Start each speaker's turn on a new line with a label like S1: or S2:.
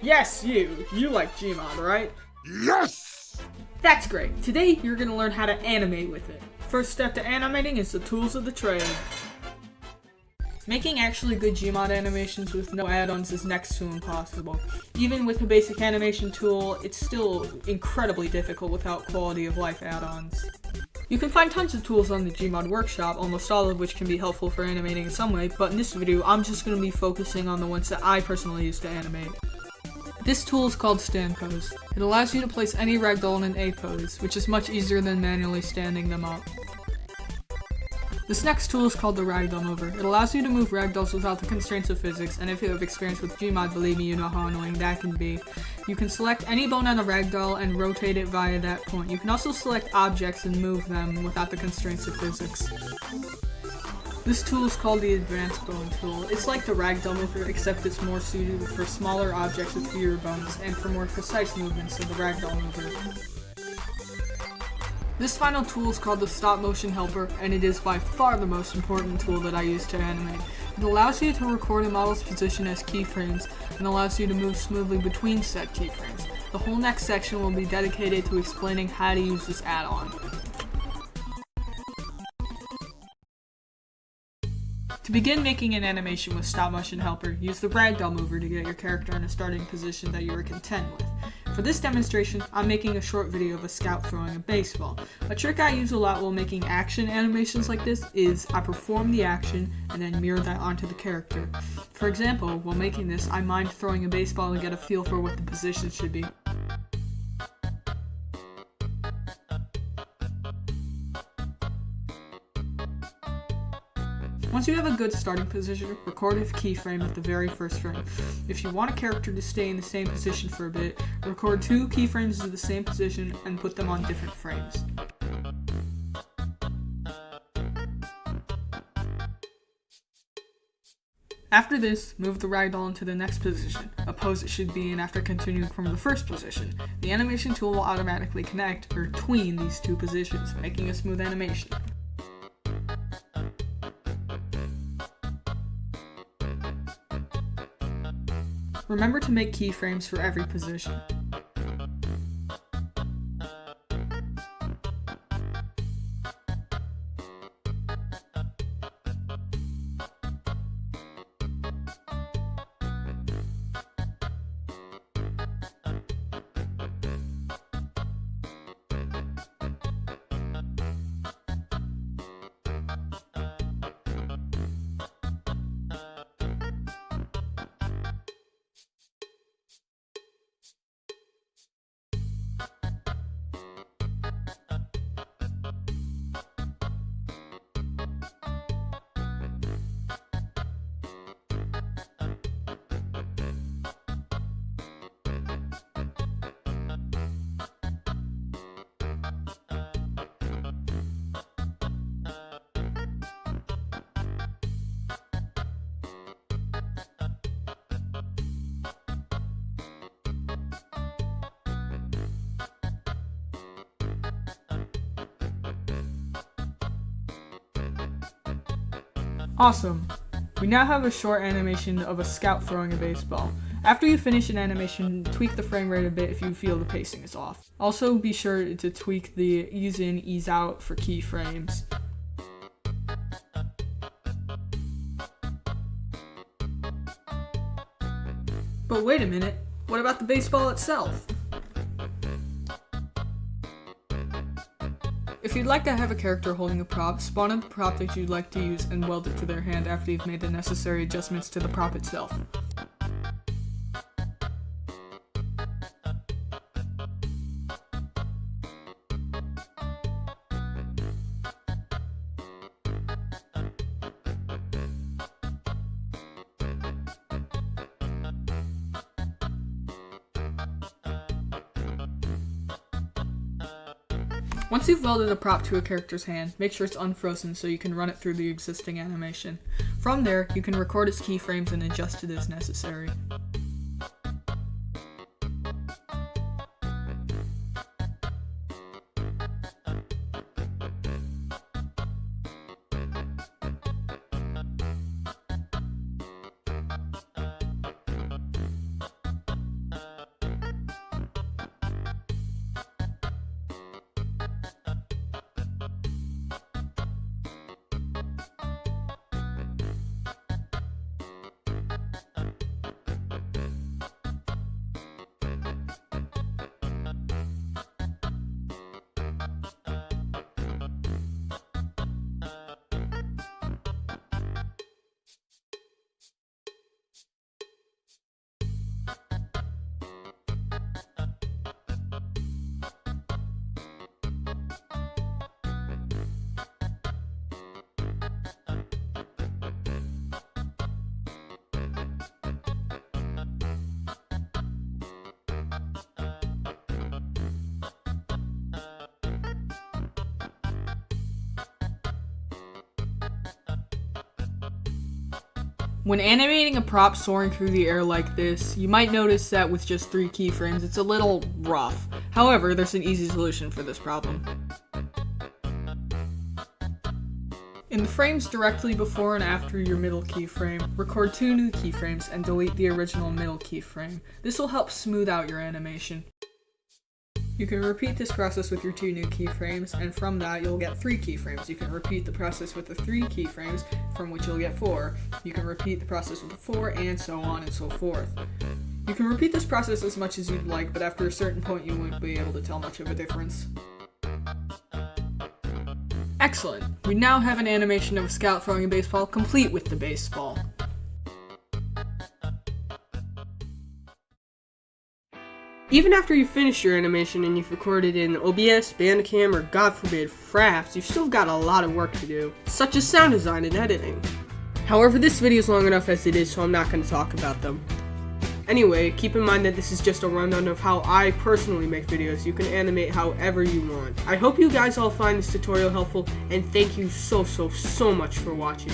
S1: Yes, you! You like GMod, right?
S2: Yes!
S1: That's great. Today, you're gonna learn how to animate with it. First step to animating is the tools of the trade. Making actually good GMod animations with no add-ons is next to impossible. Even with a basic animation tool, it's still incredibly difficult without quality of life add-ons. You can find tons of tools on the GMod workshop, almost all of which can be helpful for animating in some way, but in this video, I'm just going to be focusing on the ones that I personally use to animate. This tool is called Stand Pose. It allows you to place any ragdoll in an A pose, which is much easier than manually standing them up. This next tool is called the Ragdoll Mover. It allows you to move ragdolls without the constraints of physics, and if you have experience with GMod, believe me, you know how annoying that can be. You can select any bone on a ragdoll and rotate it via that point. You can also select objects and move them without the constraints of physics. This tool is called the Advanced Bone Tool. It's like the Ragdoll Mover, except it's more suited for smaller objects with fewer bones, and for more precise movements of the Ragdoll Mover. This final tool is called the Stop Motion Helper, and it is by far the most important tool that I use to animate. It allows you to record a model's position as keyframes, and allows you to move smoothly between said keyframes. The whole next section will be dedicated to explaining how to use this add-on. To begin making an animation with Stop Motion Helper, use the Ragdoll Mover to get your character in a starting position that you are content with. For this demonstration, I'm making a short video of a scout throwing a baseball. A trick I use a lot while making action animations like this is I perform the action and then mirror that onto the character. For example, while making this, I mimed throwing a baseball to get a feel for what the position should be. Once you have a good starting position, record a keyframe at the very first frame. If you want a character to stay in the same position for a bit, record 2 keyframes of the same position and put them on different frames. After this, move the ragdoll into the next position, a pose it should be in after continuing from the first position. The animation tool will automatically connect, or tween, these 2 positions, making a smooth animation. Remember to make keyframes for every position. Awesome! We now have a short animation of a scout throwing a baseball. After you finish an animation, tweak the frame rate a bit if you feel the pacing is off. Also be sure to tweak the ease in, ease out for keyframes. But wait a minute, what about the baseball itself? If you'd like to have a character holding a prop, spawn in the prop that you'd like to use and weld it to their hand after you've made the necessary adjustments to the prop itself. Once you've welded a prop to a character's hand, make sure it's unfrozen so you can run it through the existing animation. From there, you can record its keyframes and adjust it as necessary. When animating a prop soaring through the air like this, you might notice that with just 3 keyframes, it's a little rough. However, there's an easy solution for this problem. In the frames directly before and after your middle keyframe, record 2 new keyframes and delete the original middle keyframe. This will help smooth out your animation. You can repeat this process with your 2 new keyframes, and from that you'll get 3 keyframes. You can repeat the process with the 3 keyframes, from which you'll get 4. You can repeat the process with the 4, and so on and so forth. You can repeat this process as much as you'd like, but after a certain point you won't be able to tell much of a difference. Excellent! We now have an animation of a scout throwing a baseball, complete with the baseball.
S2: Even after you've finished your animation and you've recorded in OBS, Bandicam, or God forbid, Fraps, you've still got a lot of work to do, such as sound design and editing. However, this video is long enough as it is, so I'm not going to talk about them. Anyway, keep in mind that this is just a rundown of how I personally make videos. You can animate however you want. I hope you guys all find this tutorial helpful, and thank you so much for watching.